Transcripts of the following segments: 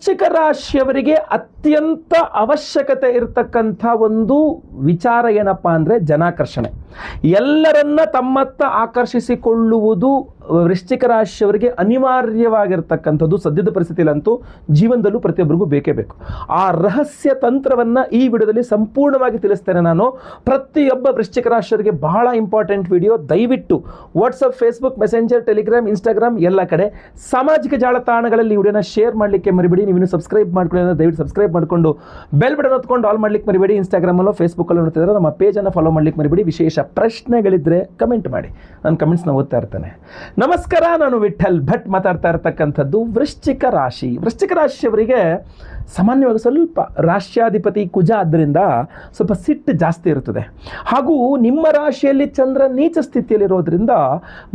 ವೃಶ್ಚಿಕ ರಾಶಿಯವರಿಗೆ ಅತ್ಯಂತ ಅವಶ್ಯಕತೆ ಇರತಕ್ಕಂಥ ಒಂದು ವಿಚಾರ ಏನಪ್ಪ ಅಂದರೆ ಜನಾಕರ್ಷಣೆ. ಎಲ್ಲರನ್ನ ತಮ್ಮತ್ತ ಆಕರ್ಷಿಸಿಕೊಳ್ಳುವುದು ವೃಶ್ಚಿಕ ರಾಶಿಯವರಿಗೆ ಅನಿವಾರ್ಯವಾಗಿರ್ತಕ್ಕಂಥದ್ದು. ಸದ್ಯದ ಪರಿಸ್ಥಿತಿಯಲ್ಲಂತೂ ಜೀವನದಲ್ಲೂ ಪ್ರತಿಯೊಬ್ಬರಿಗೂ ಬೇಕೇ ಬೇಕು. ಆ ರಹಸ್ಯ ತಂತ್ರವನ್ನು ಈ ವಿಡಿಯೋದಲ್ಲಿ ಸಂಪೂರ್ಣವಾಗಿ ತಿಳಿಸ್ತೇನೆ ನಾನು. ಪ್ರತಿಯೊಬ್ಬ ವೃಶ್ಚಿಕ ರಾಶಿಯವರಿಗೆ ಬಹಳ ಇಂಪಾರ್ಟೆಂಟ್ ವಿಡಿಯೋ. ದಯವಿಟ್ಟು WhatsApp, Facebook, messenger, Telegram, Instagram ಎಲ್ಲ ಕಡೆ ಸಾಮಾಜಿಕ ಜಾಲತಾಣಗಳಲ್ಲಿ ವಿಡಿಯೋನ ಶೇರ್ ಮಾಡಲಿಕ್ಕೆ ಮರಿಬೇಡಿ. ನೀವು ಸಬ್ಸ್ಕ್ರೈಬ್ ಮಾಡ್ಕೊಳ್ಳಿ, ದಯವಿಟ್ಟು ಸಬ್ಸ್ಕ್ರೈಬ್ ಮಾಡಿಕೊಂಡು ಬೆಲ್ ಬಟನ್ ಹೊತ್ಕೊಂಡು ಆಲ್ ಮಾಡ್ಲಿಕ್ಕೆ ಮರಿಬೇಡಿ. ಇನ್ಸ್ಟಾಗ್ರಾಮಲ್ಲೋ ಫೇಸ್ಬುಕ್ಕಲ್ಲೋ ನೋಡ್ತಿದ್ರೆ ನಮ್ಮ ಪೇಜನ್ನು ಫಾಲೋ ಮಾಡ್ಲಿಕ್ಕೆ ಮರಿಬೇಡಿ. ವಿಶೇಷ ಪ್ರಶ್ನೆಗಳಿದ್ದರೆ ಕಮೆಂಟ್ ಮಾಡಿ, ನಾನು ಕಮೆಂಟ್ಸ್ನ ಓದ್ತಾ ಇರ್ತೇನೆ. ನಮಸ್ಕಾರ, ನಾನು ವಿಠಲ್ ಭಟ್ ಮಾತಾಡ್ತಾ ಇರ್ತಕ್ಕಂಥದ್ದು ವೃಶ್ಚಿಕ ರಾಶಿ. ವೃಶ್ಚಿಕ ರಾಶಿಯವರಿಗೆ ಸಾಮಾನ್ಯವಾಗಿ ಸ್ವಲ್ಪ ರಾಶ್ಯಾಧಿಪತಿ ಕುಜ ಆದ್ದರಿಂದ ಸ್ವಲ್ಪ ಸಿಟ್ಟು ಜಾಸ್ತಿ ಇರುತ್ತದೆ. ಹಾಗೂ ನಿಮ್ಮ ರಾಶಿಯಲ್ಲಿ ಚಂದ್ರ ನೀಚ ಸ್ಥಿತಿಯಲ್ಲಿರೋದ್ರಿಂದ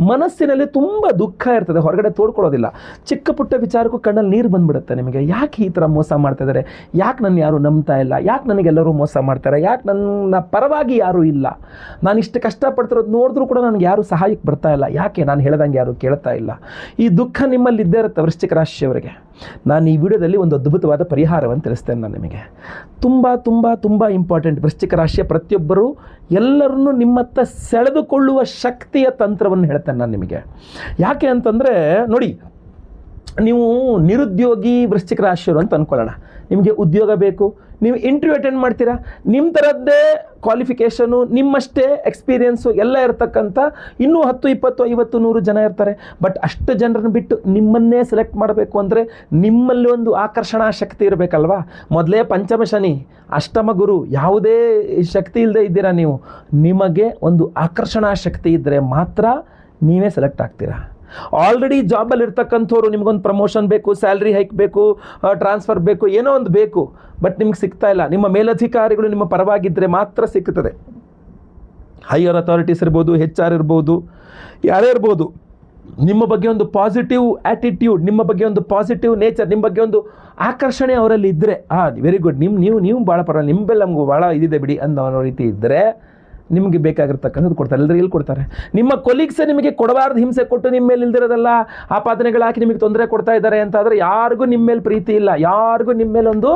ಮನಸ್ಸಿನಲ್ಲಿ ತುಂಬ ದುಃಖ ಇರ್ತದೆ, ಹೊರಗಡೆ ತೋಡ್ಕೊಳ್ಳೋದಿಲ್ಲ. ಚಿಕ್ಕ ಪುಟ್ಟ ವಿಚಾರಕ್ಕೂ ಕಣ್ಣಲ್ಲಿ ನೀರು ಬಂದ್ಬಿಡುತ್ತೆ ನಿಮಗೆ. ಯಾಕೆ ಈ ಥರ ಮೋಸ ಮಾಡ್ತಾ ಇದ್ದಾರೆ, ಯಾಕೆ ನನ್ನ ಯಾರು ನಂಬ್ತಾ ಇಲ್ಲ, ಯಾಕೆ ನನಗೆಲ್ಲರೂ ಮೋಸ ಮಾಡ್ತಾರೆ, ಯಾಕೆ ನನ್ನ ಪರವಾಗಿ ಯಾರೂ ಇಲ್ಲ, ನಾನು ಇಷ್ಟು ಕಷ್ಟಪಡ್ತಿರೋದು ನೋಡಿದ್ರೂ ಕೂಡ ನನಗೆ ಯಾರು ಸಹಾಯಕ್ಕೆ ಬರ್ತಾ ಇಲ್ಲ, ಯಾಕೆ ನಾನು ಹೇಳ್ದಂಗೆ ಯಾರು ಕೇಳ್ತಾ ಇಲ್ಲ. ಈ ದುಃಖ ನಿಮ್ಮಲ್ಲಿ ಇದ್ದೇ ಇರುತ್ತೆ ವೃಶ್ಚಿಕ ರಾಶಿಯವರಿಗೆ. ನಾನು ಈ ವಿಡಿಯೋದಲ್ಲಿ ಒಂದು ಅದ್ಭುತವಾದ ಪರಿಹಾರವನ್ನು ತಿಳಿಸ್ತೇನೆ ನಾನು ನಿಮಗೆ. ತುಂಬ ತುಂಬ ತುಂಬ ಇಂಪಾರ್ಟೆಂಟ್. ವೃಶ್ಚಿಕ ರಾಶಿಯ ಪ್ರತಿಯೊಬ್ಬರು ಎಲ್ಲರನ್ನೂ ನಿಮ್ಮತ್ತ ಸೆಳೆದುಕೊಳ್ಳುವ ಶಕ್ತಿಯ ತಂತ್ರವನ್ನು ಹೇಳ್ತೇನೆ ನಾನು ನಿಮಗೆ. ಯಾಕೆ ಅಂತಂದರೆ ನೋಡಿ, ನೀವು ನಿರುದ್ಯೋಗಿ ವೃಶ್ಚಿಕ ರಾಶಿಯವರು ಅಂತ ಅಂದ್ಕೊಳ್ಳೋಣ. ನಿಮಗೆ ಉದ್ಯೋಗ ಬೇಕು, ನೀವು ಇಂಟರ್ವ್ಯೂ ಅಟೆಂಡ್ ಮಾಡ್ತೀರಾ, ನಿಮ್ಮ ಥರದ್ದೇ ಕ್ವಾಲಿಫಿಕೇಷನು, ನಿಮ್ಮಷ್ಟೇ ಎಕ್ಸ್ಪೀರಿಯೆನ್ಸು ಎಲ್ಲ ಇರ್ತಕ್ಕಂಥ ಇನ್ನೂ 10, 20, 50, 100 ಜನ ಇರ್ತಾರೆ. ಬಟ್ ಅಷ್ಟು ಜನರನ್ನು ಬಿಟ್ಟು ನಿಮ್ಮನ್ನೇ ಸೆಲೆಕ್ಟ್ ಮಾಡಬೇಕು ಅಂದರೆ ನಿಮ್ಮಲ್ಲಿ ಒಂದು ಆಕರ್ಷಣಾ ಶಕ್ತಿ ಇರಬೇಕಲ್ವಾ. ಮೊದಲೇ ಪಂಚಮ ಶನಿ, ಅಷ್ಟಮ ಗುರು, ಯಾವುದೇ ಶಕ್ತಿ ಇಲ್ಲದೆ ಇದ್ದೀರಾ ನೀವು. ನಿಮಗೆ ಒಂದು ಆಕರ್ಷಣಾ ಶಕ್ತಿ ಇದ್ದರೆ ಮಾತ್ರ ನೀವೇ ಸೆಲೆಕ್ಟ್ ಆಗ್ತೀರಾ. ಆಲ್ರೆಡಿ ಜಾಬಲ್ಲಿ ಇರ್ತಕ್ಕಂಥವ್ರು ನಿಮಗೊಂದು ಪ್ರಮೋಷನ್ ಬೇಕು, ಸ್ಯಾಲ್ರಿ ಹೈಕ್ ಬೇಕು, ಟ್ರಾನ್ಸ್ಫರ್ ಬೇಕು, ಏನೋ ಒಂದು ಬೇಕು, ಬಟ್ ನಿಮ್ಗೆ ಸಿಗ್ತಾ ಇಲ್ಲ. ನಿಮ್ಮ ಮೇಲಧಿಕಾರಿಗಳು ನಿಮ್ಮ ಪರವಾಗಿದ್ದರೆ ಮಾತ್ರ ಸಿಗ್ತದೆ. ಹೈಯರ್ ಅಥಾರಿಟೀಸ್ ಇರ್ಬೋದು, HR ಇರ್ಬೋದು, ಯಾರೇ ಇರ್ಬೋದು, ನಿಮ್ಮ ಬಗ್ಗೆ ಒಂದು ಪಾಸಿಟಿವ್ ಆ್ಯಟಿಟ್ಯೂಡ್, ನಿಮ್ಮ ಬಗ್ಗೆ ಒಂದು ಪಾಸಿಟಿವ್ ನೇಚರ್, ನಿಮ್ಮ ಬಗ್ಗೆ ಒಂದು ಆಕರ್ಷಣೆ ಅವರಲ್ಲಿ ಇದ್ದರೆ, ವೆರಿ ಗುಡ್, ನೀವು ಭಾಳ ಪರವಾಗಿಲ್ಲ, ನಿಮ್ಮ ಬೆಲೆ ನಮಗೂ ಭಾಳ ಇದಿದೆ ಬಿಡಿ ಅನ್ನೋ ರೀತಿ ಇದ್ದರೆ ನಿಮಗೆ ಬೇಕಾಗಿರ್ತಕ್ಕಂಥದ್ದು ಕೊಡ್ತಾರೆ. ಎಲ್ಲರೂ ಎಲ್ಲಿ ಕೊಡ್ತಾರೆ? ನಿಮ್ಮ ಕೊಲೀಗ್ಸೇ ನಿಮಗೆ ಕೊಡಬಾರ್ದು ಹಿಂಸೆ ಕೊಟ್ಟು ನಿಮ್ಮ ಮೇಲೆ ಇಲ್ದಿರೋದೆಲ್ಲ ಆಪಾದನೆಗಳು ಹಾಕಿ ನಿಮಗೆ ತೊಂದರೆ ಕೊಡ್ತಾ ಇದ್ದಾರೆ ಅಂತಾದರೆ ಯಾರಿಗೂ ನಿಮ್ಮ ಮೇಲೆ ಪ್ರೀತಿ ಇಲ್ಲ, ಯಾರಿಗೂ ನಿಮ್ಮ ಮೇಲೆ ಒಂದು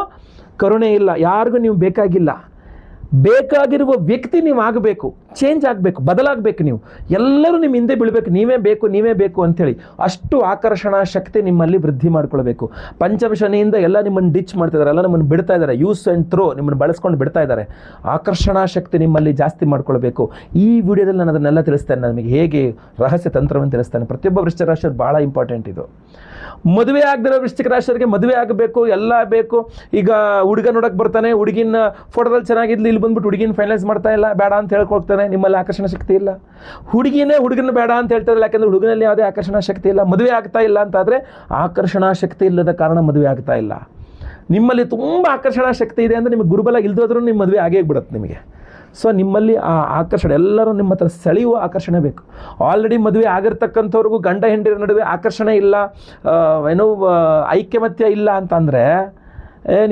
ಕರುಣೆ ಇಲ್ಲ, ಯಾರಿಗೂ ನೀವು ಬೇಕಾಗಿಲ್ಲ. ಬೇಕಾಗಿರುವ ವ್ಯಕ್ತಿ ನೀವು ಆಗಬೇಕು, ಚೇಂಜ್ ಆಗಬೇಕು, ಬದಲಾಗಬೇಕು. ನೀವು ಎಲ್ಲರೂ ನಿಮ್ಮ ಹಿಂದೆ ಬೀಳಬೇಕು, ನೀವೇ ಬೇಕು ಅಂಥೇಳಿ ಅಷ್ಟು ಆಕರ್ಷಣಾ ಶಕ್ತಿ ನಿಮ್ಮಲ್ಲಿ ವೃದ್ಧಿ ಮಾಡ್ಕೊಳ್ಬೇಕು. ಪಂಚಮ ಶನಿಯಿಂದ ಎಲ್ಲ ನಿಮ್ಮನ್ನು ಡಿಚ್ ಮಾಡ್ತಿದ್ದಾರೆ, ಎಲ್ಲ ನಿಮ್ಮನ್ನು ಬಿಡ್ತಾ ಇದ್ದಾರೆ, ಯೂಸ್ ಆ್ಯಂಡ್ ಥ್ರೋ, ನಿಮ್ಮನ್ನು ಬಳಸ್ಕೊಂಡು ಬಿಡ್ತಾ ಇದ್ದಾರೆ. ಆಕರ್ಷಣಾ ಶಕ್ತಿ ನಿಮ್ಮಲ್ಲಿ ಜಾಸ್ತಿ ಮಾಡ್ಕೊಳ್ಬೇಕು. ಈ ವಿಡಿಯೋದಲ್ಲಿ ನಾನು ಅದನ್ನೆಲ್ಲ ತಿಳಿಸ್ತೇನೆ, ನಿಮಗೆ ಹೇಗೆ ರಹಸ್ಯ ತಂತ್ರವನ್ನು ತಿಳಿಸ್ತೇನೆ. ಪ್ರತಿಯೊಬ್ಬ ವೃಶ್ಚಿಕ ರಾಶಿಯವ್ರು ಭಾಳ ಇಂಪಾರ್ಟೆಂಟ್ ಇದು. ಮದುವೆ ಆಗದಿರೋ ವೃಶ್ಚಿಕ ರಾಶಿಯವರಿಗೆ ಮದುವೆ ಆಗಬೇಕು, ಎಲ್ಲ ಬೇಕು. ಈಗ ಹುಡುಗ ನೋಡಕ್ಕೆ ಬರ್ತಾನೆ, ಹುಡುಗಿನ ಫೋಟೋದಲ್ಲಿ ಚೆನ್ನಾಗಿದ್ಲಿ, ಇಲ್ಲಿ ಬಂದ್ಬಿಟ್ಟು ಹುಡುಗಿನ ಫೈನಲೈಸ್ ಮಾಡ್ತಾ ಇಲ್ಲ, ಬೇಡ ಅಂತ ಹೇಳ್ಕೊಳ್ತಾನೆ. ನಿಮ್ಮಲ್ಲಿ ಆಕರ್ಷಣಾ ಶಕ್ತಿ ಇಲ್ಲ. ಹುಡುಗನ ಬೇಡ ಅಂತ ಹೇಳ್ತಾರೆ, ಯಾಕಂದರೆ ಹುಡುಗನಲ್ಲಿ ಯಾವುದೇ ಆಕರ್ಷಣಾ ಶಕ್ತಿ ಇಲ್ಲ. ಮದುವೆ ಆಗ್ತಾ ಇಲ್ಲ ಅಂತಾದರೆ ಆಕರ್ಷಣಾ ಶಕ್ತಿ ಇಲ್ಲದ ಕಾರಣ ಮದುವೆ ಆಗ್ತಾ ಇಲ್ಲ. ನಿಮ್ಮಲ್ಲಿ ತುಂಬ ಆಕರ್ಷಣಾ ಶಕ್ತಿ ಇದೆ ಅಂದರೆ ನಿಮಗೆ ಗುರುಬಲ ಇಲ್ದೋದ್ರೂ ನಿಮ್ಮ ಮದುವೆ ಆಗೇ ಬಿಡುತ್ತೆ ನಿಮಗೆ. ಸೊ ನಿಮ್ಮಲ್ಲಿ ಆ ಆಕರ್ಷಣೆ, ಎಲ್ಲರೂ ನಿಮ್ಮ ಹತ್ರ ಸೆಳೆಯುವ ಆಕರ್ಷಣೆ ಬೇಕು. ಆಲ್ರೆಡಿ ಮದುವೆ ಆಗಿರ್ತಕ್ಕಂಥವ್ರಿಗೂ ಗಂಡ ಹೆಂಡರ ನಡುವೆ ಆಕರ್ಷಣೆ ಇಲ್ಲ, ಐಕ್ಯಮತ್ಯ ಇಲ್ಲ ಅಂತಂದರೆ,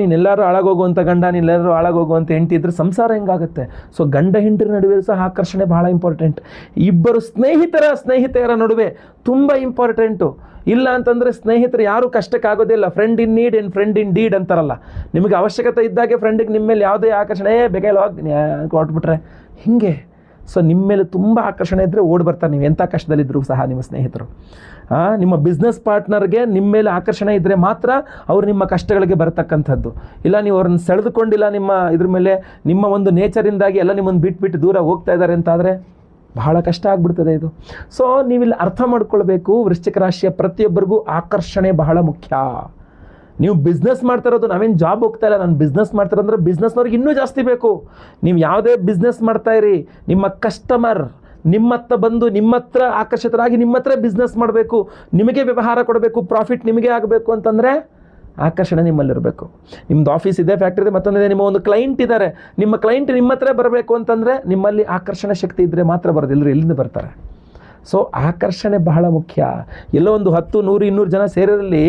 ನೀನೆಲ್ಲರೂ ಹಾಳಾಗೋಗುವಂಥ ಗಂಡ, ನೀನೆಲ್ಲರೂ ಹಾಳಾಗೋಗುವಂಥ ಹೆಂಡತಿ ಇದ್ರೆ ಸಂಸಾರ ಹೆಂಗಾಗುತ್ತೆ? ಸೊ ಗಂಡ ಹೆಂಡರ ನಡುವೆ ಸಹ ಆಕರ್ಷಣೆ ಭಾಳ ಇಂಪಾರ್ಟೆಂಟ್. ಇಬ್ಬರು ಸ್ನೇಹಿತೆಯರ ನಡುವೆ ತುಂಬ ಇಂಪಾರ್ಟೆಂಟು. ಇಲ್ಲ ಅಂತಂದರೆ ಸ್ನೇಹಿತರು ಯಾರೂ ಕಷ್ಟಕ್ಕಾಗೋದಿಲ್ಲ. Friend in need and friend in deed ಅಂತಾರಲ್ಲ, ನಿಮಗೆ ಅವಶ್ಯಕತೆ ಇದ್ದಾಗೆ ಫ್ರೆಂಡಿಗೆ ನಿಮ್ಮ ಮೇಲೆ ಯಾವುದೇ ಆಕರ್ಷಣೆ, ಬೇಕಾಗಿಲ್ಲ ಹೋಗಿ ಕೊಟ್ಬಿಟ್ರೆ ಹಿಂಗೆ. ಸೊ ನಿಮ್ಮ ಮೇಲೆ ತುಂಬ ಆಕರ್ಷಣೆ ಇದ್ದರೆ ಓಡಿ ಬರ್ತಾರೆ, ನೀವು ಎಂಥ ಕಷ್ಟದಲ್ಲಿದ್ದರೂ ಸಹ ನಿಮ್ಮ ಸ್ನೇಹಿತರು. ನಿಮ್ಮ ಬಿಸ್ನೆಸ್ ಪಾರ್ಟ್ನರ್ಗೆ ನಿಮ್ಮ ಮೇಲೆ ಆಕರ್ಷಣೆ ಇದ್ದರೆ ಮಾತ್ರ ಅವರು ನಿಮ್ಮ ಕಷ್ಟಗಳಿಗೆ ಬರತಕ್ಕಂಥದ್ದು. ಇಲ್ಲ ನೀವು ಅವ್ರನ್ನ ಸೆಳೆದುಕೊಂಡಿಲ್ಲ, ನಿಮ್ಮ ಇದ್ರ ಮೇಲೆ ನಿಮ್ಮ ಒಂದು ನೇಚರಿಂದಾಗಿ ಎಲ್ಲ ನಿಮ್ಮನ್ನು ಬಿಟ್ಟು ದೂರ ಹೋಗ್ತಾ ಇದ್ದಾರೆ ಅಂತಾದರೆ ಬಹಳ ಕಷ್ಟ ಆಗ್ಬಿಡ್ತದೆ ಇದು. ಸೊ ನೀವಿಲ್ಲಿ ಅರ್ಥ ಮಾಡ್ಕೊಳ್ಬೇಕು, ವೃಶ್ಚಿಕ ರಾಶಿಯ ಪ್ರತಿಯೊಬ್ಬರಿಗೂ ಆಕರ್ಷಣೆ ಬಹಳ ಮುಖ್ಯ. ನೀವು ಬಿಸ್ನೆಸ್ ಮಾಡ್ತಿರೋದು, ನಾವೇನು ಜಾಬ್ ಹೋಗ್ತಾ ಇಲ್ಲ, ನಾನು ಬಿಸ್ನೆಸ್ ಮಾಡ್ತಿರೋದ್ರೆ ಬಿಸ್ನೆಸ್ನವ್ರಿಗೆ ಇನ್ನೂ ಜಾಸ್ತಿ ಬೇಕು. ನೀವು ಯಾವುದೇ ಬಿಸ್ನೆಸ್ ಮಾಡ್ತಾಯಿರಿ, ನಿಮ್ಮ ಕಸ್ಟಮರ್ ನಿಮ್ಮತ್ತ ಬಂದು ನಿಮ್ಮ ಹತ್ರ ಆಕರ್ಷಿತರಾಗಿ ನಿಮ್ಮ ಹತ್ರ ಬಿಸ್ನೆಸ್ ಮಾಡಬೇಕು, ನಿಮಗೆ ವ್ಯವಹಾರ ಕೊಡಬೇಕು, ಪ್ರಾಫಿಟ್ ನಿಮಗೆ ಆಗಬೇಕು ಅಂತಂದರೆ ಆಕರ್ಷಣೆ ನಿಮ್ಮಲ್ಲಿರಬೇಕು. ನಿಮ್ಮದು ಆಫೀಸ್ ಇದೆ, ಫ್ಯಾಕ್ಟ್ರಿ ಇದೆ, ಮತ್ತೊಂದಿದೆ, ನಿಮ್ಮ ಒಂದು ಕ್ಲೈಂಟ್ ಇದ್ದಾರೆ, ನಿಮ್ಮ ಕ್ಲೈಂಟ್ ನಿಮ್ಮ ಹತ್ರ ಬರಬೇಕು ಅಂತಂದರೆ ನಿಮ್ಮಲ್ಲಿ ಆಕರ್ಷಣೆ ಶಕ್ತಿ ಇದ್ದರೆ ಮಾತ್ರ ಬರೋದು. ಎಲ್ಲರೂ ಎಲ್ಲಿಂದ ಬರ್ತಾರೆ? ಸೊ ಆಕರ್ಷಣೆ ಬಹಳ ಮುಖ್ಯ. ಎಲ್ಲೋ ಒಂದು 10, 100, 200 ಜನ ಸೇರಿರಲ್ಲಿ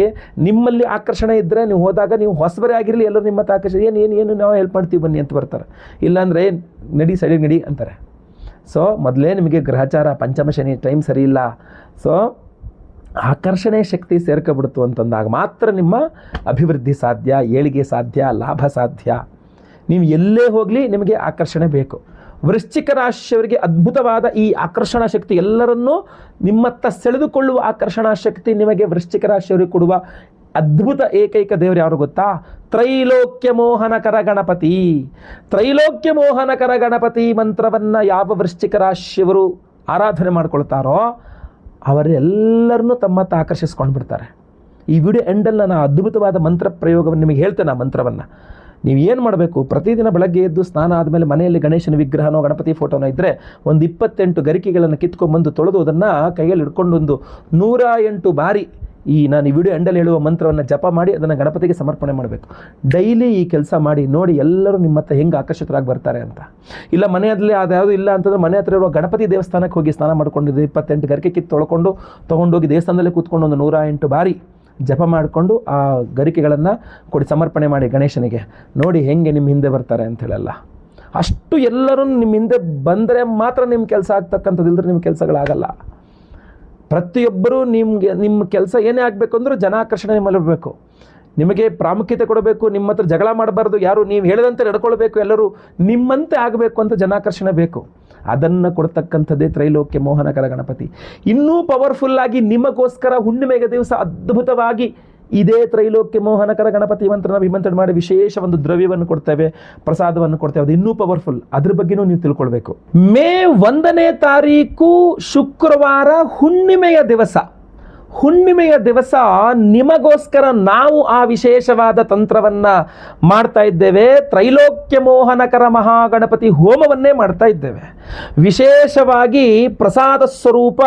ನಿಮ್ಮಲ್ಲಿ ಆಕರ್ಷಣೆ ಇದ್ದರೆ ನೀವು ಹೋದಾಗ, ನೀವು ಹೊಸಬರೇ ಆಗಿರಲಿ, ಎಲ್ಲರೂ ನಿಮ್ಮ ಹತ್ರ ಆಕರ್ಷಣೆ, ಏನು ನಾವು ಹೆಲ್ಪ್ ಮಾಡ್ತೀವಿ ಬನ್ನಿ ಅಂತ ಬರ್ತಾರೆ. ಇಲ್ಲಾಂದರೆ ನಡಿ ಸೈಡಿಗೆ ನಡಿ ಅಂತಾರೆ. ಸೊ ಮೊದಲೇ ನಿಮಗೆ ಗ್ರಹಚಾರ, ಪಂಚಮ ಶನಿ ಟೈಮ್ ಸರಿ ಇಲ್ಲ. ಸೊ ಆಕರ್ಷಣೆ ಶಕ್ತಿ ಸೇರ್ಕೊಬಿಡ್ತು ಅಂತಂದಾಗ ಮಾತ್ರ ನಿಮ್ಮ ಅಭಿವೃದ್ಧಿ ಸಾಧ್ಯ, ಏಳಿಗೆ ಸಾಧ್ಯ, ಲಾಭ ಸಾಧ್ಯ. ನೀವು ಎಲ್ಲೇ ಹೋಗಲಿ ನಿಮಗೆ ಆಕರ್ಷಣೆ ಬೇಕು. ವೃಶ್ಚಿಕ ರಾಶಿಯವರಿಗೆ ಅದ್ಭುತವಾದ ಈ ಆಕರ್ಷಣಾ ಶಕ್ತಿ, ಎಲ್ಲರನ್ನೂ ನಿಮ್ಮತ್ತ ಸೆಳೆದುಕೊಳ್ಳುವ ಆಕರ್ಷಣಾ ಶಕ್ತಿ ನಿಮಗೆ ವೃಶ್ಚಿಕ ರಾಶಿಯವರಿಗೆ ಕೊಡುವ ಅದ್ಭುತ ಏಕೈಕ ದೇವರು ಯಾರು ಗೊತ್ತಾ? ತ್ರೈಲೋಕ್ಯ ಮೋಹನಕರ ಗಣಪತಿ. ತ್ರೈಲೋಕ್ಯ ಮೋಹನಕರ ಗಣಪತಿ ಮಂತ್ರವನ್ನು ಯಾವ ವೃಶ್ಚಿಕ ರಾಶಿಯವರು ಆರಾಧನೆ ಮಾಡ್ಕೊಳ್ತಾರೋ ಅವರೆಲ್ಲರನ್ನೂ ತಮ್ಮತ್ತ ಆಕರ್ಷಿಸ್ಕೊಂಡು ಬಿಡ್ತಾರೆ. ಈ ವಿಡಿಯೋ ಎಂಡಲ್ಲಿ ನಾನು ಅದ್ಭುತವಾದ ಮಂತ್ರ ಪ್ರಯೋಗವನ್ನು ನಿಮಗೆ ಹೇಳ್ತೇನೆ. ಆ ಮಂತ್ರವನ್ನು ನೀವು ಏನು ಮಾಡಬೇಕು, ಪ್ರತಿದಿನ ಬೆಳಗ್ಗೆ ಎದ್ದು ಸ್ನಾನ ಆದಮೇಲೆ ಮನೆಯಲ್ಲಿ ಗಣೇಶನ ವಿಗ್ರಹನೋ ಗಣಪತಿ ಫೋಟೋನೋ ಇದ್ದರೆ ಒಂದು 28 ಗರಿಕೆಗಳನ್ನು ಕಿತ್ಕೊಂಡ್ಬಂದು ತೊಳೆದು ಅದನ್ನು ಕೈಯಲ್ಲಿ ಹಿಡ್ಕೊಂಡು ಒಂದು 108 ಬಾರಿ ನಾನು ಈ ವಿಡಿಯೋ ಎಂಡಲ್ಲಿ ಹೇಳುವ ಮಂತ್ರವನ್ನು ಜಪ ಮಾಡಿ ಅದನ್ನು ಗಣಪತಿಗೆ ಸಮರ್ಪಣೆ ಮಾಡಬೇಕು. ಡೈಲಿ ಈ ಕೆಲಸ ಮಾಡಿ ನೋಡಿ, ಎಲ್ಲರೂ ನಿಮ್ಮ ಹತ್ರ ಹೆಂಗೆ ಆಕರ್ಷಿತರಾಗಿ ಬರ್ತಾರೆ ಅಂತ. ಇಲ್ಲ ಮನೆಯಲ್ಲಿ ಅದ್ಯಾವುದು ಇಲ್ಲ ಅಂತಂದರೆ ಮನೆ ಹತ್ರ ಇರುವ ಗಣಪತಿ ದೇವಸ್ಥಾನಕ್ಕೆ ಹೋಗಿ ಸ್ನಾನ ಮಾಡ್ಕೊಂಡಿದ್ದು 28 ಗರಿಕೆ ಕಿತ್ತು ತೊಗೊಂಡೋಗಿ ದೇವಸ್ಥಾನದಲ್ಲೇ ಕೂತ್ಕೊಂಡು ಒಂದು 108 ಬಾರಿ ಜಪ ಮಾಡಿಕೊಂಡು ಆ ಗರಿಕೆಗಳನ್ನು ಕೊಡಿ, ಸಮರ್ಪಣೆ ಮಾಡಿ ಗಣೇಶನಿಗೆ. ನೋಡಿ ಹೆಂಗೆ ನಿಮ್ಮ ಹಿಂದೆ ಬರ್ತಾರೆ ಅಂಥೇಳಲ್ಲ. ಅಷ್ಟು ಎಲ್ಲರೂ ನಿಮ್ಮ ಹಿಂದೆ ಬಂದರೆ ಮಾತ್ರ ನಿಮ್ಮ ಕೆಲಸ ಆಗ್ತಕ್ಕಂಥದ್ದು, ಇಲ್ಲದ್ರೆ ನಿಮ್ಮ ಕೆಲಸಗಳಾಗಲ್ಲ. ಪ್ರತಿಯೊಬ್ಬರೂ ನಿಮ್ಮ ಕೆಲಸ ಏನೇ ಆಗಬೇಕು ಅಂದರೂ ಜನಾಕರ್ಷಣೆ ನಿಮ್ಮಲ್ಲಿ ಇರಬೇಕು. ನಿಮಗೆ ಪ್ರಾಮುಖ್ಯತೆ ಕೊಡಬೇಕು, ನಿಮ್ಮ ಹತ್ರ ಜಗಳ ಮಾಡಬಾರ್ದು, ಯಾರು ನೀವು ಹೇಳಿದಂತೆ ನಡ್ಕೊಳ್ಬೇಕು, ಎಲ್ಲರೂ ನಿಮ್ಮಂತೆ ಆಗಬೇಕು ಅಂತ ಜನಾಕರ್ಷಣೆ ಬೇಕು. ಅದನ್ನು ಕೊಡ್ತಕ್ಕಂಥದ್ದೇ ತ್ರೈಲೋಕ್ಯ ಮೋಹನಕರ ಗಣಪತಿ. ಇನ್ನೂ ಪವರ್ಫುಲ್ಲಾಗಿ ನಿಮಗೋಸ್ಕರ ಹುಣ್ಣಿಮೆಗೆ ದಿವಸ ಅದ್ಭುತವಾಗಿ ಇದೇ ತ್ರೈಲೋಕ್ಯ ಮೋಹನಕರ ಗಣಪತಿ ಮಂತ್ರನ ವಿಮಂತ್ರಣ ಮಾಡಿ ವಿಶೇಷ ಒಂದು ದ್ರವ್ಯವನ್ನು ಕೊಡ್ತೇವೆ, ಪ್ರಸಾದವನ್ನು ಕೊಡ್ತೇವೆ. ಅದು ಇನ್ನೂ ಪವರ್ಫುಲ್. ಅದ್ರ ಬಗ್ಗೆನೂ ನೀವು ತಿಳ್ಕೊಳ್ಬೇಕು. ಮೇ 1ನೇ ತಾರೀಕು ಶುಕ್ರವಾರ ಹುಣ್ಣಿಮೆಯ ದಿವಸ. ಹುಣ್ಣಿಮೆಯ ದಿವಸ ನಿಮಗೋಸ್ಕರ ನಾವು ಆ ವಿಶೇಷವಾದ ತಂತ್ರವನ್ನು ಮಾಡ್ತಾ ಇದ್ದೇವೆ. ತ್ರೈಲೋಕ್ಯ ಮೋಹನಕರ ಮಹಾಗಣಪತಿ ಹೋಮವನ್ನೇ ಮಾಡ್ತಾ ಇದ್ದೇವೆ. ವಿಶೇಷವಾಗಿ ಪ್ರಸಾದ ಸ್ವರೂಪ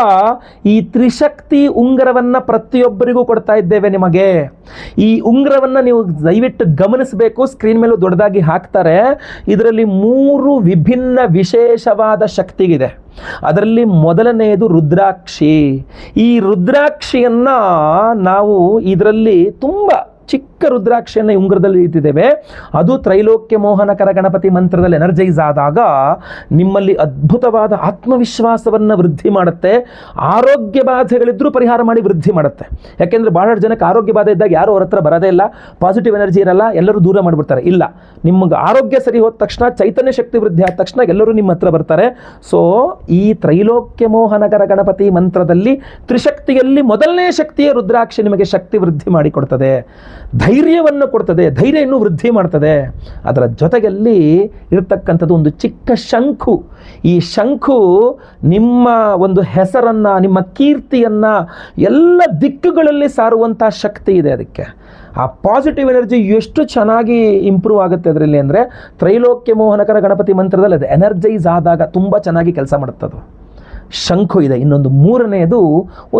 ಈ ತ್ರಿಶಕ್ತಿ ಉಂಗುರವನ್ನು ಪ್ರತಿಯೊಬ್ಬರಿಗೂ ಕೊಡ್ತಾ ಇದ್ದೇವೆ ನಿಮಗೆ. ಈ ಉಂಗುರವನ್ನು ನೀವು ದಯವಿಟ್ಟು ಗಮನಿಸಬೇಕು. ಸ್ಕ್ರೀನ್ ಮೇಲೂ ದೊಡ್ಡದಾಗಿ ಹಾಕ್ತಾರೆ. ಇದರಲ್ಲಿ 3 ವಿಭಿನ್ನ ವಿಶೇಷವಾದ ಶಕ್ತಿಗಿದೆ. ಅದರಲ್ಲಿ ಮೊದಲನೆಯದು ರುದ್ರಾಕ್ಷಿ. ಈ ರುದ್ರಾಕ್ಷಿಯನ್ನು ನಾವು ಇದರಲ್ಲಿ ತುಂಬ ಚಿಕ್ಕ ರುದ್ರಾಕ್ಷಿಯನ್ನು ಉಂಗುರದಲ್ಲಿ ಇಟ್ಟಿದ್ದೇವೆ. ಅದು ತ್ರೈಲೋಕ್ಯ ಮೋಹನಕರ ಗಣಪತಿ ಮಂತ್ರದಲ್ಲಿ ಎನರ್ಜೈಸ್ ಆದಾಗ ನಿಮ್ಮಲ್ಲಿ ಅದ್ಭುತವಾದ ಆತ್ಮವಿಶ್ವಾಸವನ್ನು ವೃದ್ಧಿ ಮಾಡುತ್ತೆ. ಆರೋಗ್ಯ ಬಾಧೆಗಳಿದ್ರೂ ಪರಿಹಾರ ಮಾಡಿ ವೃದ್ಧಿ ಮಾಡುತ್ತೆ. ಯಾಕೆಂದರೆ ಬಹಳಷ್ಟು ಜನಕ್ಕೆ ಆರೋಗ್ಯ ಬಾಧೆ ಇದ್ದಾಗ ಯಾರು ಅವ್ರ ಹತ್ರ ಬರೋದೇ ಇಲ್ಲ, ಪಾಸಿಟಿವ್ ಎನರ್ಜಿ ಇರಲ್ಲ, ಎಲ್ಲರೂ ದೂರ ಮಾಡಿಬಿಡ್ತಾರೆ. ಇಲ್ಲ, ನಿಮಗೆ ಆರೋಗ್ಯ ಸರಿ ಹೋದ ತಕ್ಷಣ, ಚೈತನ್ಯ ಶಕ್ತಿ ವೃದ್ಧಿ ಆದ ತಕ್ಷಣ ಎಲ್ಲರೂ ನಿಮ್ಮ ಹತ್ರ ಬರ್ತಾರೆ. ಸೊ ಈ ತ್ರೈಲೋಕ್ಯ ಮೋಹನಕರ ಗಣಪತಿ ಮಂತ್ರದಲ್ಲಿ ತ್ರಿಶಕ್ತಿಯಲ್ಲಿ ಮೊದಲನೇ ಶಕ್ತಿಯ ರುದ್ರಾಕ್ಷಿ ನಿಮಗೆ ಶಕ್ತಿ ವೃದ್ಧಿ ಮಾಡಿಕೊಡ್ತದೆ, ಧೈರ್ಯವನ್ನು ಕೊಡ್ತದೆ, ಧೈರ್ಯ ಇನ್ನೂ ವೃದ್ಧಿ ಮಾಡ್ತದೆ. ಅದರ ಜೊತೆಯಲ್ಲಿ ಇರತಕ್ಕಂಥದ್ದು ಒಂದು ಚಿಕ್ಕ ಶಂಖು. ಈ ಶಂಖು ನಿಮ್ಮ ಒಂದು ಹೆಸರನ್ನು, ನಿಮ್ಮ ಕೀರ್ತಿಯನ್ನು ಎಲ್ಲ ದಿಕ್ಕುಗಳಲ್ಲಿ ಸಾರುವಂಥ ಶಕ್ತಿ ಇದೆ ಅದಕ್ಕೆ. ಆ ಪಾಸಿಟಿವ್ ಎನರ್ಜಿ ಎಷ್ಟು ಚೆನ್ನಾಗಿ ಇಂಪ್ರೂವ್ ಆಗುತ್ತೆ ಅದರಲ್ಲಿ ಅಂದರೆ, ತ್ರೈಲೋಕ್ಯ ಮೋಹನಕರ ಗಣಪತಿ ಮಂತ್ರದಲ್ಲಿ ಅದು ಎನರ್ಜೈಸ್ ಆದಾಗ ತುಂಬ ಚೆನ್ನಾಗಿ ಕೆಲಸ ಮಾಡುತ್ತದು. ಶಂಖು ಇದೆ. ಇನ್ನೊಂದು 3ನೇದು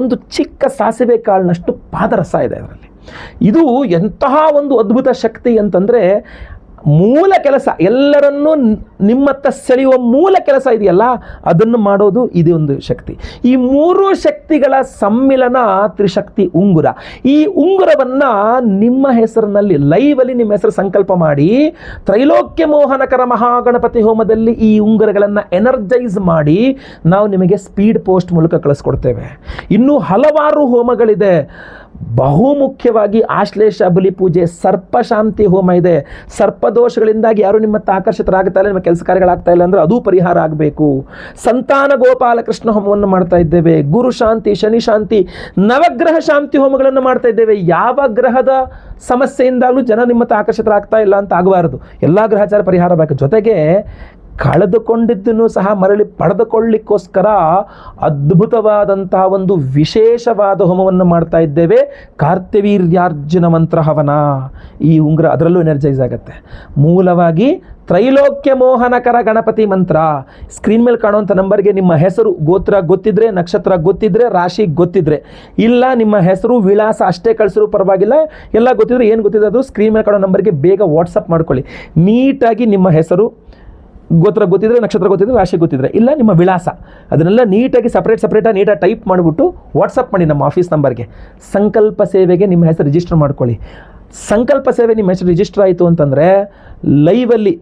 ಒಂದು ಚಿಕ್ಕ ಸಾಸಿವೆ ಕಾಳಿನಷ್ಟು ಪಾದರಸ ಇದೆ ಅದರಲ್ಲಿ. ಇದು ಎಂತಹ ಒಂದು ಅದ್ಭುತ ಶಕ್ತಿ ಅಂತಂದರೆ, ಮೂಲ ಕೆಲಸ ಎಲ್ಲರನ್ನೂ ನಿಮ್ಮತ್ತ ಸೆಳೆಯುವ ಮೂಲ ಕೆಲಸ ಇದೆಯಲ್ಲ, ಅದನ್ನು ಮಾಡೋದು ಇದೇ ಒಂದು ಶಕ್ತಿ. ಈ 3 ಶಕ್ತಿಗಳ ಸಮ್ಮಿಲನ ತ್ರಿಶಕ್ತಿ ಉಂಗುರ. ಈ ಉಂಗುರವನ್ನು ನಿಮ್ಮ ಹೆಸರಿನಲ್ಲಿ ಲೈವಲ್ಲಿ ನಿಮ್ಮ ಹೆಸರು ಸಂಕಲ್ಪ ಮಾಡಿ ತ್ರೈಲೋಕ್ಯ ಮೋಹನಕರ ಮಹಾಗಣಪತಿ ಹೋಮದಲ್ಲಿ ಈ ಉಂಗುರಗಳನ್ನು ಎನರ್ಜೈಸ್ ಮಾಡಿ ನಾವು ನಿಮಗೆ ಸ್ಪೀಡ್ ಪೋಸ್ಟ್ ಮೂಲಕ ಕಳಿಸ್ಕೊಡ್ತೇವೆ. ಇನ್ನೂ ಹಲವಾರು ಹೋಮಗಳಿದೆ. ಬಹುಮುಖ್ಯವಾಗಿ ಆಶ್ಲೇಷ ಬಲಿ ಪೂಜೆ, ಸರ್ಪಶಾಂತಿ ಹೋಮ ಇದೆ. ಸರ್ಪದೋಷಗಳಿಂದಾಗಿ ಯಾರು ನಿಮ್ಮತ್ತ ಆಕರ್ಷಿತರಾಗ್ತಾ ಇಲ್ಲ, ನಿಮ್ಮ ಕೆಲಸ ಕಾರ್ಯಗಳಾಗ್ತಾ ಇಲ್ಲ ಅಂದರೆ ಅದು ಪರಿಹಾರ ಆಗಬೇಕು. ಸಂತಾನ ಗೋಪಾಲಕೃಷ್ಣ ಹೋಮವನ್ನು ಮಾಡ್ತಾ ಇದ್ದೇವೆ. ಗುರು ಶಾಂತಿ, ಶನಿ ಶಾಂತಿ, ನವಗ್ರಹ ಶಾಂತಿ ಹೋಮಗಳನ್ನು ಮಾಡ್ತಾ ಇದ್ದೇವೆ. ಯಾವ ಗ್ರಹದ ಸಮಸ್ಯೆಯಿಂದಾಗಲೂ ಜನ ನಿಮ್ಮತ್ತ ಆಕರ್ಷಿತರಾಗ್ತಾ ಇಲ್ಲ ಅಂತ ಆಗಬಾರದು. ಎಲ್ಲ ಗ್ರಹಚಾರ ಪರಿಹಾರ ಬೇಕು. ಜೊತೆಗೆ ಕಳೆದುಕೊಂಡಿದ್ದನ್ನು ಸಹ ಮರಳಿ ಪಡೆದುಕೊಳ್ಳಿಕ್ಕೋಸ್ಕರ ಅದ್ಭುತವಾದಂತಹ ಒಂದು ವಿಶೇಷವಾದ ಹೋಮವನ್ನು ಮಾಡ್ತಾ ಇದ್ದೇವೆ. ಕಾರ್ತ್ಯವೀರ್ಯಾರ್ಜುನ ಮಂತ್ರ ಹವನ. ಈ ಉಂಗುರ ಅದರಲ್ಲೂ ಎನರ್ಜೈಸ್ ಆಗುತ್ತೆ. ಮೂಲವಾಗಿ ತ್ರೈಲೋಕ್ಯ ಮೋಹನಕರ ಗಣಪತಿ ಮಂತ್ರ. ಸ್ಕ್ರೀನ್ ಮೇಲೆ ಕಾಣುವಂಥ ನಂಬರ್ಗೆ ನಿಮ್ಮ ಹೆಸರು, ಗೋತ್ರ ಗೊತ್ತಿದ್ರೆ, ನಕ್ಷತ್ರ ಗೊತ್ತಿದ್ರೆ, ರಾಶಿ ಗೊತ್ತಿದ್ರೆ, ಇಲ್ಲ ನಿಮ್ಮ ಹೆಸರು ವಿಳಾಸ ಅಷ್ಟೇ ಕಳಿಸಿದ್ರು ಪರವಾಗಿಲ್ಲ, ಎಲ್ಲ ಗೊತ್ತಿದ್ರೆ, ಏನು ಗೊತ್ತಿದೆ ಅದು ಸ್ಕ್ರೀನ್ ಮೇಲೆ ಕಾಣೋ ನಂಬರ್ಗೆ ಬೇಗ ವಾಟ್ಸಪ್ ಮಾಡ್ಕೊಳ್ಳಿ. ನೀಟಾಗಿ ನಿಮ್ಮ ಹೆಸರು, ಗೋತ್ರ ಗೊತ್ತಿದ್ರೆ, ನಕ್ಷತ್ರ ಗೊತ್ತಿದ್ರೆ, ರಾಶಿ ಗೊತ್ತಿದ್ರೆ, ಇಲ್ಲ ನಿಮ್ಮ ವಿಳಾಸ, ಅದನ್ನೆಲ್ಲ ನೀಟಾಗಿ ಸಪ್ರೇಟಾಗಿ ನೀಟಾಗಿ ಟೈಪ್ ಮಾಡಿಬಿಟ್ಟು ವಾಟ್ಸಪ್ ಮಾಡಿ ನಮ್ಮ ಆಫೀಸ್ ನಂಬರ್ಗೆ. ಸಂಕಲ್ಪ ಸೇವೆಗೆ ನಿಮ್ಮ ಹೆಸರು ರಿಜಿಸ್ಟರ್ ಮಾಡ್ಕೊಳ್ಳಿ. ಸಂಕಲ್ಪ ಸೇವೆ ನಿಮ್ಮ ಹೆಸರು ರಿಜಿಸ್ಟರ್ ಆಯಿತು ಅಂತಂದರೆ ಲೈವಲ್ಲಿ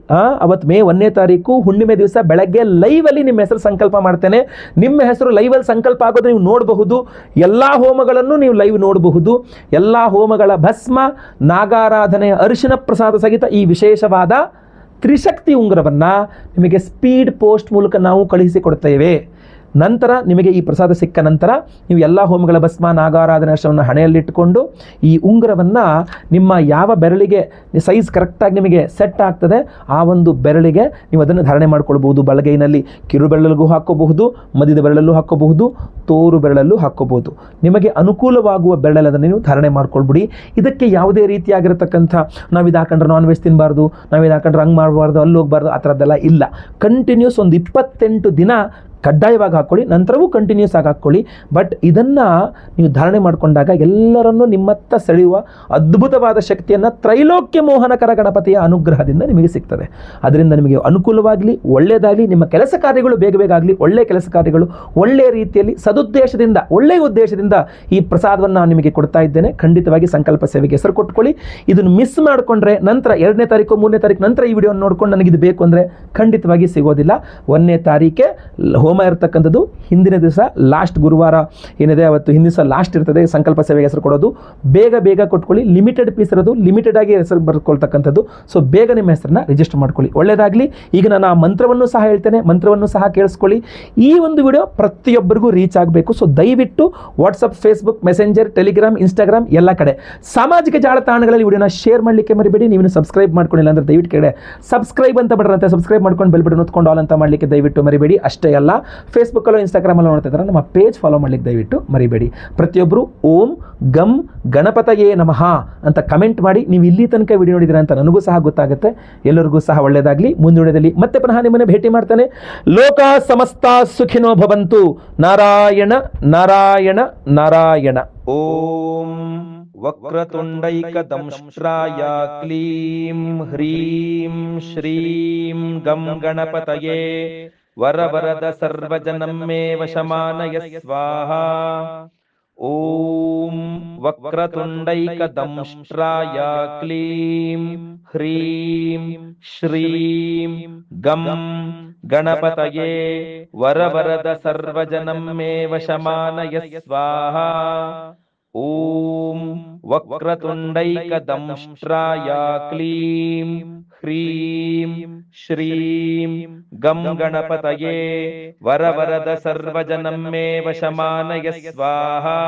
ಅವತ್ತು ಮೇ 1ನೇ ತಾರೀಕು ಹುಣ್ಣಿಮೆ ದಿವಸ ಬೆಳಗ್ಗೆ ಲೈವಲ್ಲಿ ನಿಮ್ಮ ಹೆಸರು ಸಂಕಲ್ಪ ಮಾಡ್ತೇನೆ. ನಿಮ್ಮ ಹೆಸರು ಲೈವಲ್ಲಿ ಸಂಕಲ್ಪ ಆಗೋದು ನೀವು ನೋಡಬಹುದು. ಎಲ್ಲ ಹೋಮಗಳನ್ನು ನೀವು ಲೈವ್ ನೋಡಬಹುದು. ಎಲ್ಲ ಹೋಮಗಳ ಭಸ್ಮ, ನಾಗಾರಾಧನೆಯ ಅರಿಶಿನ ಪ್ರಸಾದ ಸಹಿತ ಈ ವಿಶೇಷವಾದ ತ್ರಿಶಕ್ತಿ ಉಂಗುರವನ್ನು ನಿಮಗೆ ಸ್ಪೀಡ್ ಪೋಸ್ಟ್ ಮೂಲಕ ನಾವು ಕಳುಹಿಸಿಕೊಡ್ತೇವೆ. ನಂತರ ನಿಮಗೆ ಈ ಪ್ರಸಾದ ಸಿಕ್ಕ ನಂತರ ನೀವು ಎಲ್ಲ ಹೋಮಗಳ ಭಸ್ಮ, ನಾಗಾರಾಧನೆ ಅರ್ಶವನ್ನು ಹಣೆಯಲ್ಲಿಟ್ಟುಕೊಂಡು ಈ ಉಂಗುರವನ್ನು ನಿಮ್ಮ ಯಾವ ಬೆರಳಿಗೆ ಸೈಜ್ ಕರೆಕ್ಟಾಗಿ ನಿಮಗೆ ಸೆಟ್ ಆಗ್ತದೆ ಆ ಒಂದು ಬೆರಳಿಗೆ ನೀವು ಅದನ್ನು ಧಾರಣೆ ಮಾಡ್ಕೊಳ್ಬಹುದು. ಬಲಗೈನಲ್ಲಿ ಕಿರು ಬೆರಳಿಗೂ ಹಾಕ್ಕೋಬಹುದು, ಮಧ್ಯದ ಬೆರಳಲ್ಲೂ ಹಾಕ್ಕೋಬಹುದು, ತೋರು ಬೆರಳಲ್ಲೂ ಹಾಕ್ಕೋಬಹುದು. ನಿಮಗೆ ಅನುಕೂಲವಾಗುವ ಬೆರಳನ್ನು ನೀವು ಧಾರಣೆ ಮಾಡ್ಕೊಳ್ಬಿಡಿ. ಇದಕ್ಕೆ ಯಾವುದೇ ರೀತಿಯಾಗಿರತಕ್ಕಂಥ ನಾವು ಇದು ಹಾಕೊಂಡ್ರೆ ನಾನ್ ವೆಜ್ ತಿನ್ನಬಾರ್ದು, ನಾವು ಇದು ಹಾಕೊಂಡ್ರೆ ಹಂಗೆ ಮಾಡಬಾರ್ದು, ಅಲ್ಲಿ ಹೋಗಬಾರ್ದು, ಆ ಥರದ್ದೆಲ್ಲ ಇಲ್ಲ. ಕಂಟಿನ್ಯೂಸ್ ಒಂದು 28 ದಿನ ಕಡ್ಡಾಯವಾಗಿ ಹಾಕ್ಕೊಳ್ಳಿ, ನಂತರವೂ ಕಂಟಿನ್ಯೂಸ್ ಆಗಿ ಹಾಕ್ಕೊಳ್ಳಿ. ಬಟ್ ಇದನ್ನು ನೀವು ಧಾರಣೆ ಮಾಡಿಕೊಂಡಾಗ ಎಲ್ಲರನ್ನೂ ನಿಮ್ಮತ್ತ ಸೆಳೆಯುವ ಅದ್ಭುತವಾದ ಶಕ್ತಿಯನ್ನು ತ್ರೈಲೋಕ್ಯ ಮೋಹನಕರ ಗಣಪತಿಯ ಅನುಗ್ರಹದಿಂದ ನಿಮಗೆ ಸಿಗ್ತದೆ. ಅದರಿಂದ ನಿಮಗೆ ಅನುಕೂಲವಾಗಲಿ, ಒಳ್ಳೆಯದಾಗಲಿ, ನಿಮ್ಮ ಕೆಲಸ ಕಾರ್ಯಗಳು ಬೇಗ ಬೇಗ ಆಗಲಿ, ಒಳ್ಳೆಯ ಕೆಲಸ ಕಾರ್ಯಗಳು ಒಳ್ಳೆಯ ರೀತಿಯಲ್ಲಿ ಸದುದ್ದೇಶದಿಂದ, ಒಳ್ಳೆಯ ಉದ್ದೇಶದಿಂದ ಈ ಪ್ರಸಾದವನ್ನು ನಾನು ನಿಮಗೆ ಕೊಡ್ತಾ ಇದ್ದೇನೆ. ಖಂಡಿತವಾಗಿ ಸಂಕಲ್ಪ ಸೇವೆಗೆ ಹೆಸರು ಕೊಟ್ಕೊಳ್ಳಿ. ಇದನ್ನು ಮಿಸ್ ಮಾಡಿಕೊಂಡ್ರೆ ನಂತರ 2ನೇ ತಾರೀಕು 3ನೇ ತಾರೀಕು ನಂತರ ಈ ವಿಡಿಯೋ ನೋಡ್ಕೊಂಡು ನನಗಿದು ಬೇಕು ಅಂದರೆ ಖಂಡಿತವಾಗಿ ಸಿಗೋದಿಲ್ಲ. 1ನೇ ತಾರೀಕೆ ಹೋಮ ಇರತಕ್ಕಂಥದ್ದು. ಹಿಂದಿನ ದಿವಸ ಲಾಸ್ಟ್ ಗುರುವಾರ ಏನಿದೆ ಅವತ್ತು ಹಿಂದಿನ ದಿವಸ ಲಾಸ್ಟ್ ಇರ್ತದೆ ಸಂಕಲ್ಪ ಸೇವೆಗೆ ಹೆಸರು ಕೊಡೋದು. ಬೇಗ ಬೇಗ ಕೊಟ್ಕೊಳ್ಳಿ. ಲಿಮಿಟೆಡ್ ಪೀಸ್ ಇರೋದು, ಲಿಮಿಟೆಡ್ ಆಗಿ ಹೆಸರು ಬರ್ಕೊಳ್ತಕ್ಕಂಥದ್ದು. ಸೊ ಬೇಗ ನಿಮ್ಮ ಹೆಸರನ್ನ ರಿಜಿಸ್ಟರ್ ಮಾಡ್ಕೊಳ್ಳಿ. ಒಳ್ಳೆಯದಾಗಲಿ. ಈಗ ನಾನು ಆ ಮಂತ್ರವನ್ನು ಸಹ ಹೇಳ್ತೇನೆ, ಮಂತ್ರವನ್ನು ಸಹ ಕೇಳಿಸ್ಕೊಳ್ಳಿ. ಈ ಒಂದು ವಿಡಿಯೋ ಪ್ರತಿಯೊಬ್ಬರಿಗೂ ರೀಚ್ ಆಗಬೇಕು. ಸೊ ದಯವಿಟ್ಟು WhatsApp, Facebook, messenger, Telegram, Instagram ಎಲ್ಲ ಕಡೆ ಸಾಮಾಜಿಕ ಜಾಲತಾಣಗಳಲ್ಲಿ ವಿಡಿಯೋನ ಶೇರ್ ಮಾಡಲಿಕ್ಕೆ ಮರಿಬೇಡಿ. ನೀವು ಸಬ್ಸ್ಕ್ರೈಬ್ ಮಾಡ್ಕೊಂಡಿಲ್ಲ ಅಂದರೆ ದಯವಿಟ್ಟು ಕೆಳಗಡೆ ಸಬ್ಸ್ಕ್ರೈಬ್ ಅಂತ ಬಡ್ರಂತೆ ಸಬ್ಸ್ಕ್ರೈಬ್ ಮಾಡ್ಕೊಂಡು ಬೆಲ್ ಬಟನ್ ಒತ್ಕೊಂಡು ಆಲ್ ಅಂತ ಮಾಡಲಿಕ್ಕೆ ದಯವಿಟ್ಟು ಮರಿಬೇಡಿ. ಅಷ್ಟೇ ಅಲ್ಲ, ಫೇಸ್ಬುಕ್ಕಲ್ಲೋ ಇನ್ಸ್ಟಾಗ್ರಾಮಲ್ಲೋ ನೋಡ್ತಾ ಇದ್ದಾರೆ ನಮ್ಮ ಪೇಜ್ ಫಾಲೋ ಮಾಡಲಿಕ್ಕೆ ದಯವಿಟ್ಟು ಮರಿಬೇಡಿ. ಪ್ರತಿಯೊಬ್ಬರು ಓಂ ಗಂ ಗಣಪತಯೇ ನಮಃ ಅಂತ ಕಮೆಂಟ್ ಮಾಡಿ. ನೀವು ಇಲ್ಲಿ ತನಕ ವಿಡಿಯೋ ನೋಡಿದ್ದೀರಾ ಅಂತ ನನಗೂ ಸಹ ಗೊತ್ತಾಗುತ್ತೆ. ಎಲ್ಲರಿಗೂ ಸಹ ಒಳ್ಳೆಯದಾಗಲಿ. ಮುಂದಿನ ವಿಡಿಯೋದಲ್ಲಿ ಮತ್ತೆ ಪುನಃ ನಿಮ್ಮನ್ನು ಭೇಟಿ ಮಾಡ್ತಾನೆ. ಲೋಕ ಸಮಸ್ತ ಸುಖಿನೋ ಭವಂತು. ನಾರಾಯಣ ನಾರಾಯಣ ನಾರಾಯಣ. ಓಂ ವಕ್ರತುಂಡೈಕದಂಶ್ರಾಯ ಕ್ಲೀಂ ಹ್ರೀಂ ಶ್ರೀಂ ಗಂ ಗಣಪತಯೇ ವರವರದ ಸರ್ವಜನಂ ಮೇ ವಶಮಾನಯ ಸ್ವಾಹಾ. ಓಂ ವಕ್ರತುಂಡೈಕದಂಶ್ರಾಯ ಕ್ಲೀಂ ಹ್ರೀಂ ಶ್ರೀಂ ಗಂ ಗಣಪತಯೇ ವರವರದ ಸರ್ವಜನಂ ಮೇ ವಶಮಾನಯ ಸ್ವಾಹಾ. ಓಂ ವಕ್ರತುಂಡೈಕದಂಶ್ರಾಯ ಕ್ಲೀಂ ಹ್ರೀಂ ಶ್ರೀಂ ಗಂ ಗಣಪತಯೇ ವರವರದ ಸರ್ವಜನಂ ಮೇ ವಶಮಾನಯ ಸ್ವಾಹಾ.